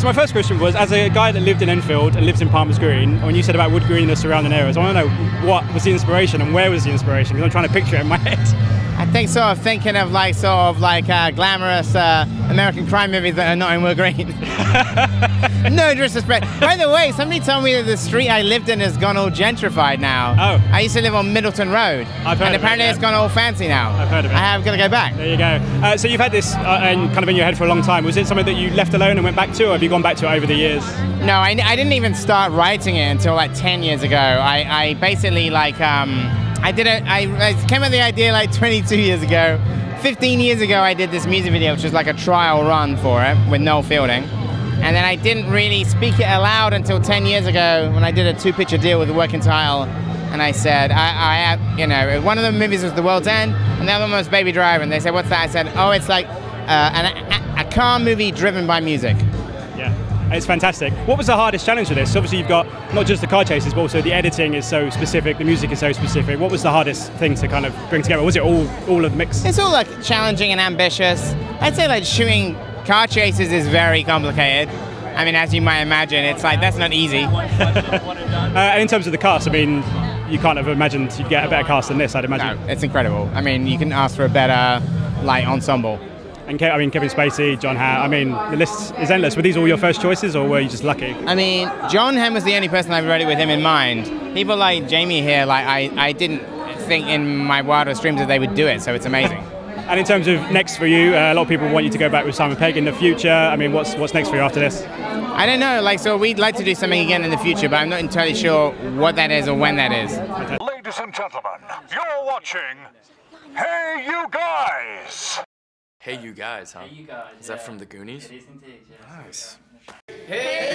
So my first question was, as a guy that lived in Enfield and lives in Palmer's Green, when you said about wood green in the surrounding areas, I want to know what was the inspiration and where was the inspiration, because I'm trying to picture it in my head. I think sort of thinking of glamorous American crime movies that are not in wood green. No disrespect. By the way, somebody told me that the street I lived in has gone all gentrified now. Oh. I used to live on Middleton Road. I've heard and of apparently it, yeah. it's gone all fancy now. I've heard of it. I have got to go back. There you go. So you've had this kind of in your head for a long time. Was it something that you left alone and went back to, or have you gone back to it over the years? No, I didn't even start writing it until like 10 years ago. I basically I came up with the idea like 22 years ago. 15 years ago, I did this music video, which was like a trial run for it with Noel Fielding. And then I didn't really speak it aloud until 10 years ago when I did a 2-picture deal with the Working Title. And I said, I have, one of the movies was The World's End, and the other one was Baby Driver. And they said, what's that? I said, oh, it's like a car movie driven by music. Yeah. It's fantastic. What was the hardest challenge with this? Obviously, you've got not just the car chases, but also the editing is so specific, the music is so specific. What was the hardest thing to kind of bring together? Was it all of the mix? It's all like challenging and ambitious. I'd say like shooting car chases is very complicated. I mean, as you might imagine, it's like that's not easy. And in terms of the cast, I mean, you can't have imagined you'd get a better cast than this, I'd imagine. No, it's incredible. I mean, you can ask for a better ensemble. And Kevin Spacey, John Hamm, I mean, the list is endless. Were these all your first choices, or were you just lucky? I mean, John Hamm was the only person I've read it with him in mind. People like Jamie here, I didn't think in my wildest dreams that they would do it, so it's amazing. And in terms of next for you, a lot of people want you to go back with Simon Pegg in the future. I mean, what's next for you after this? I don't know, so we'd like to do something again in the future, but I'm not entirely sure what that is or when that is. Ladies and gentlemen, you're watching Hey You Guys! Hey You Guys, huh? Hey, you guys. Is that from the Goonies? It is indeed, yes. Nice. Hey!